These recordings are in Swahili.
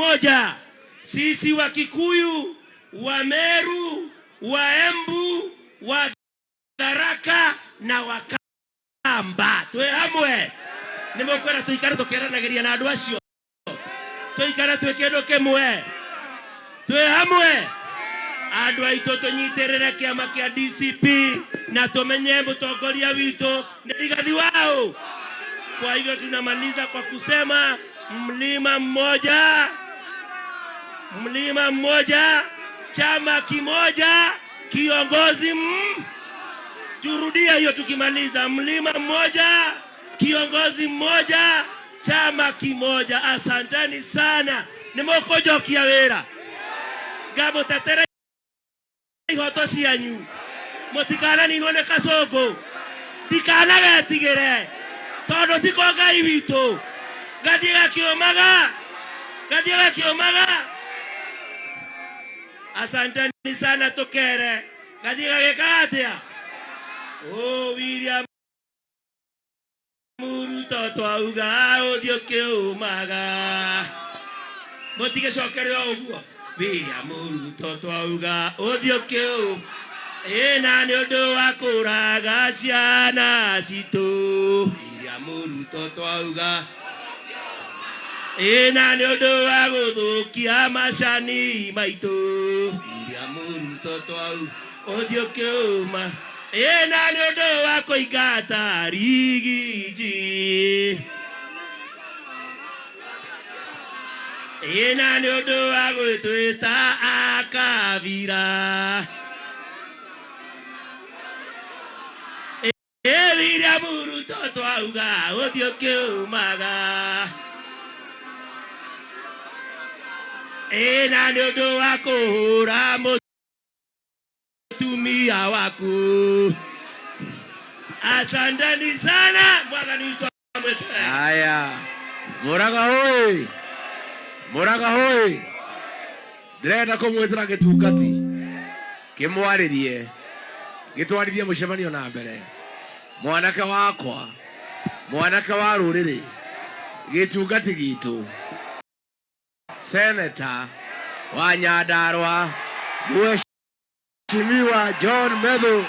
umoja. Sisi wa Kikuyu, wa Meru, wa Embu, wa Tharaka na wa Kamba twe hamwe nimukwera tuikare tukiranagĩria na andu acio tuikare twe kindu kimwe twe hamwe andu aitu tunyitirire kiama kia DCP na tumenye mutongoria witu ni Rigathi wao. Kwa hivyo tunamaliza kwa kusema mlima mmoja, chama kimoja, kiongozi Turudia hiyo tukimaliza. Mlima mmoja, kiongozi mmoja, chama kimoja. Asanteni sana. Nimukujokia wira. Gabo tatere ihoto cianyu. Mutikana ninone kacogo. Tikana gatigire. Tondu tiko Ngai witu. Gathiga kiomaga. Asanteni sana tukere. Gathiga gikatia. Oh, William Ruto twauga uthio kiumaga mutige cokerera uguo. William Ruto twauga uthio kiu ina ni undu wa kuraga ciana citu. William Ruto twauga ina ni undu wa guthukia macani maitu. William Ruto twauga uthio kiuma ena ni undu wa kuingata rigiji. Ena ni undu wa gwitwita akabira. William Ruto twauga uthio kiumaga. Ena ni undu wa kuhura tumia waku. Asanteni sana. Mwaga niitwa mweke. Haya. Muraga hoi. Ndĩrenda kũmwĩtĩra gĩtungati kĩmwarĩrie gĩtwarithie mũcemanio na mbere. Mwanake wakwa, mwanake wa rũrĩrĩ, gĩtungati gitu, Senator wa Nyandarua Mheshimiwa John Medhu.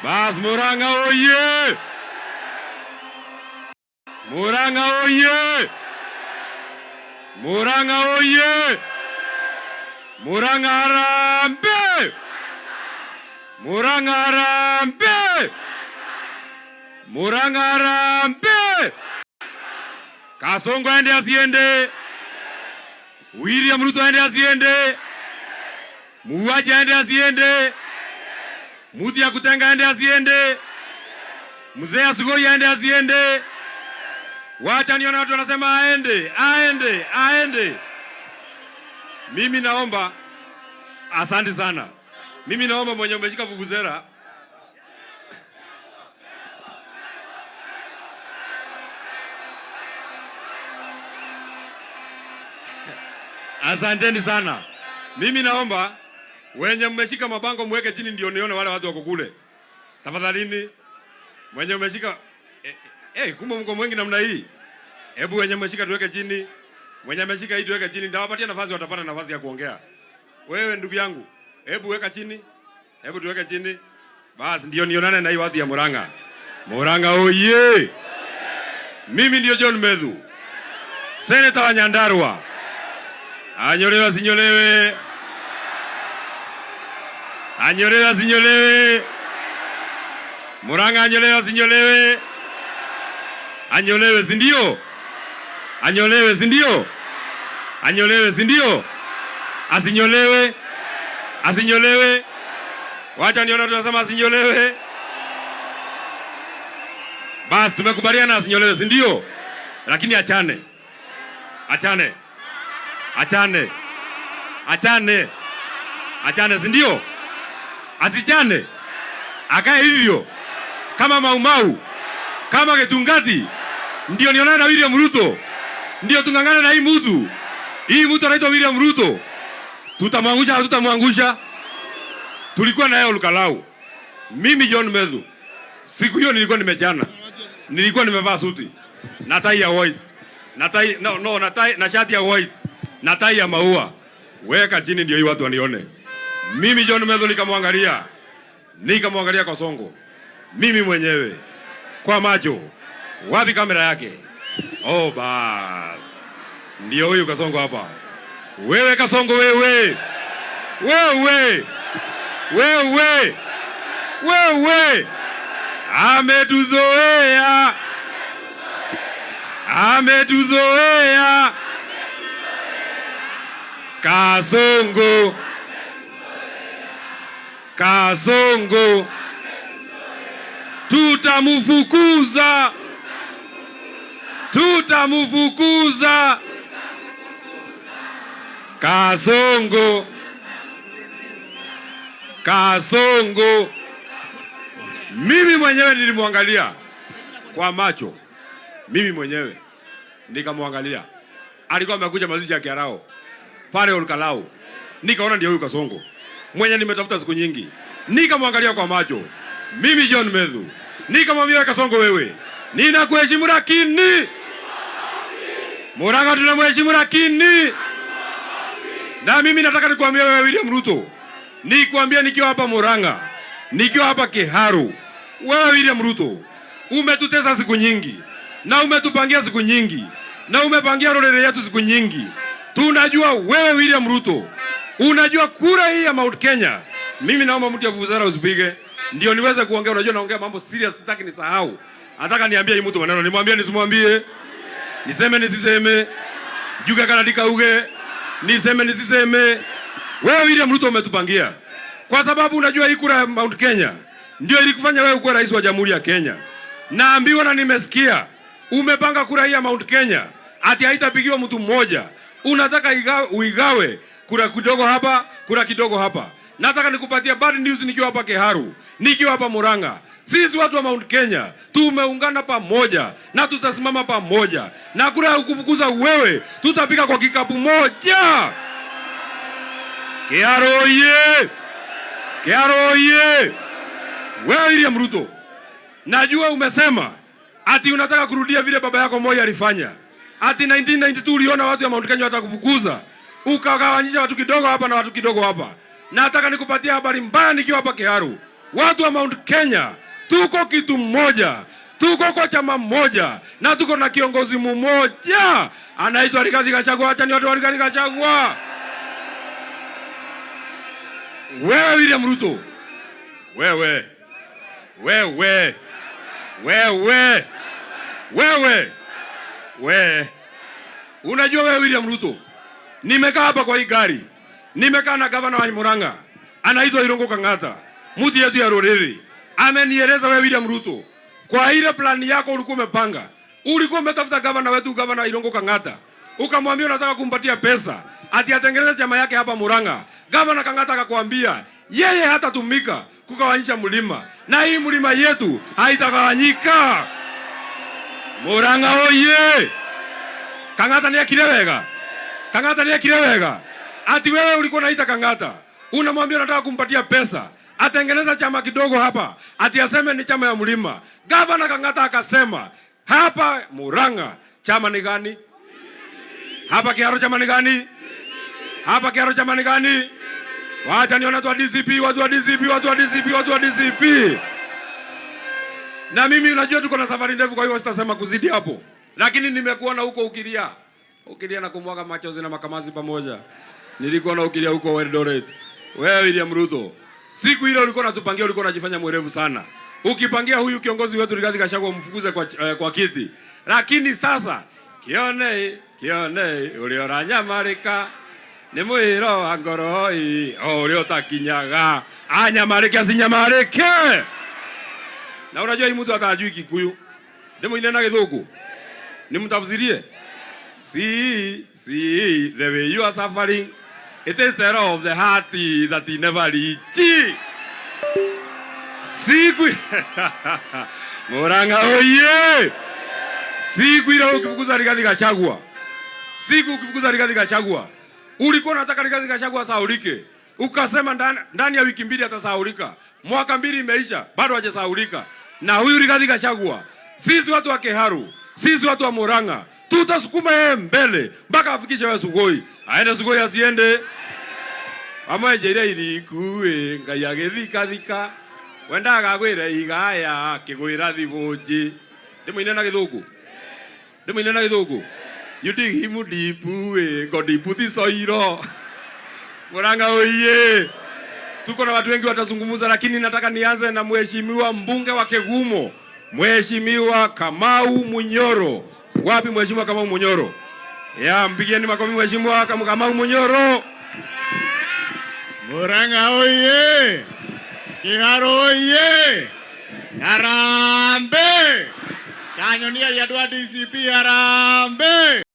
Bas Murang'a oye! Murang'a oye! Murang'a oye! Murang'a harambe! Murang'a harambe! Murang'a harambe! Kasongo aende asiende. William Ruto aende asiende. Muwaji aende asiende. Mutia Kutenga aende asiende. Mzee Asugoi aende asiende. Wacha nione watu wanasema aende. Mimi naomba, asante sana. Mimi naomba mwenye umeshika vuvuzela asanteni sana. Mimi naomba wenye mmeshika mabango mweke chini ndio nione wale watu wako kule. Tafadhalini. Mwenye mmeshika kumbe mko mwengi namna hii. Hebu wenye mmeshika tuweke chini. Mwenye ameshika hii tuweke chini. Nitawapatia nafasi, watapata nafasi ya kuongea. Wewe ndugu yangu, hebu weka chini. Hebu tuweke chini. Basi ndio nionane na hii watu ya Murang'a. Murang'a oye! Mimi ndio John Medhu, Senator wa Nyandarua. Anyolewa sinyolewe. Anyolewa sinyolewe. Murang'a anyolewa sinyolewe. Anyolewe sindio? Anyolewe sindio? Anyolewe sindio? Asinyolewe. Asinyolewe. Wacha niona tunasema asinyolewe. Basi tumekubaliana asinyolewe sindio? Lakini achane. Achane. Achane. Achane. Achane sindio? Asichane. Akae hivyo. Kama Maumau. Kama Getungati. ndio nionane na William Ruto, ndio tungangane na hii mtu. Hii mtu anaitwa William Ruto. Tutamwangusha au tutamwangusha? Tulikuwa na yeye Olkalau. Mimi John Medhu. Siku hiyo nilikuwa nimejana. Nilikuwa nimevaa suti na tai ya white. Na tai na tai na shati ya white. Na tai ya maua. Weka chini ndio hii watu wanione. Mimi John Medhu nikamwangalia. Nikamwangalia kwa songo. Mimi mwenyewe kwa macho. Wapi kamera yake? Oh bas. Ndio huyu Kasongo hapa. Wewe Kasongo wewe. Wewe. Wewe. Wewe. Ametuzoea. Ametuzoea. Kasongo. Kasongo. Tutamufukuza. Tutamufukuza. Kasongo. Kasongo. Mimi mwenyewe nilimwangalia kwa macho. Mimi mwenyewe nikamwangalia. Alikuwa amekuja mazishi ya Kiarao pale Olkalau. Nikaona ndio huyu Kasongo mwenye nimetafuta siku nyingi. Nikamwangalia kwa macho. Mimi John Medhu. Nikamwambia Kasongo wewe, ninakuheshimu lakini Murang'a tunamheshimu lakini na mimi nataka nikuambia wewe William Ruto. Nikwambia nikiwa hapa Murang'a, nikiwa hapa Kiharu, wewe William Ruto umetutesa siku nyingi na umetupangia siku nyingi na umepangia rorere yetu siku nyingi. Tunajua wewe William Ruto unajua kura hii ya Mount Kenya. Mimi naomba mtu ya vuvuzela usipige ndio niweze kuongea. Unajua naongea mambo serious, sitaki nisahau. Nataka niambie hii mtu maneno, nimwambie nisimwambie, niseme nisiseme, juga kana dikauge, niseme nisiseme. Wewe William Ruto umetupangia. Kwa sababu unajua hii kura ya Mount Kenya ndio ilikufanya wewe kuwa rais wa Jamhuri ya Kenya. Naambiwa na nimesikia umepanga kura hii ya Mount Kenya ati haitapigiwa mtu mmoja. Unataka uigawe kura kidogo hapa, kura kidogo hapa. Nataka nikupatia bad news nikiwa hapa Kiharu, nikiwa hapa Murang'a. Sisi watu wa Mount Kenya tumeungana pamoja na tutasimama pamoja. Na kura ya kufukuza wewe tutapiga kwa kikapu moja. Kiharu oye! Kiharu oye! Wewe William Ruto, najua umesema ati unataka kurudia vile baba yako Moi alifanya. Ati 1992 uliona watu wa Mount Kenya watakufukuza, ukagawanyisha watu kidogo hapa na watu kidogo hapa. Nataka nikupatia habari mbaya nikiwa hapa Kiharu. Watu wa Mount Kenya tuko kitu mmoja, tuko kwa chama moja na tuko na kiongozi mmoja anaitwa Rigathi Gachagua. Acha ni watu wa Rigathi Gachagua. Wewe William Ruto, wewe unajua wewe William Ruto, nimekaa hapa kwa hii gari, nimekaa na gavana wa Murang'a anaitwa Irungu Kang'ata, mtu yetu ya Rorere. Amenieleza wewe William Ruto, kwa ile plani yako ulikuwa umepanga, ulikuwa umetafuta gavana wetu, gavana Irungu Kang'ata, ukamwambia unataka kumpatia pesa ati atengeneze chama yake hapa Murang'a. Gavana Kang'ata akakwambia yeye hatatumika kugawanyisha mlima, na hii mlima yetu haitagawanyika. Murang'a oye! Kang'ata ni akirewega. Kang'ata ni akirewega. Ati wewe ulikuwa unaita Kang'ata, unamwambia unataka kumpatia pesa atengeneza chama kidogo hapa, ati aseme ni chama ya mlima. Gavana Kang'ata akasema hapa Murang'a chama ni gani? Hapa Kiharu chama ni gani? Hapa Kiharu chama ni gani? Wacha nione watu wa DCP, watu wa DCP, watu wa DCP, watu wa DCP. Na mimi unajua tuko na safari ndefu, kwa hiyo sitasema kuzidi hapo. Lakini nimekuona huko ukilia. Ukilia na kumwaga machozi na makamazi pamoja. Nilikuwa na ukilia huko Eldoret. Wewe William Ruto, siku ile ulikuwa unatupangia, ulikuwa unajifanya mwerevu sana. Ukipangia huyu kiongozi wetu Rigathi Gachagua umfukuze kwa kiti. Lakini sasa kione ulioranya marika ni mwiro wa ngoroi ulio takinyaga anyamarike asinyamarike. Na unajua hii mtu atajui Kikuyu, demo inena Githugu, nimtafsirie. See the way you are suffering, it is the error of the heart that he never reach. Siku Murang'a oye! Siku ile ukifukuza Rigathi Gachagua. Siku ukifukuza Rigathi Gachagua. Ulikuwa unataka Rigathi Gachagua sahaulike. Ukasema ndani ya wiki mbili atasahaulika. Mwaka mbili imeisha, bado hajasahaulika. Na huyu Rigathi Gachagua, sisi watu wa Kiharu, sisi watu wa Murang'a, tutasukuma yeye mbele mpaka afikishe wewe Sugoi. Aende Sugoi asiende. Ama njĩra irikuĩ Ngai agĩthikathika. Wenda agagwĩra igaya kĩgwĩra thigũnjĩ. Ndĩmũine na Gĩthũngũ. Ndĩmũine na Gĩthũngũ. You dig him deep God deep this soil. Murang'a oye. Tuko na watu wengi watazungumza, lakini nataka nianze na mheshimiwa mbunge wa Kegumo, Mheshimiwa Kamau Munyoro. Wapi Mheshimiwa Kamau Munyoro? Ya, mpigieni makofi Mheshimiwa Kamau Munyoro. Murang'a oye! Kiharu oye! Harambe! Kanyonia ya DCP harambe!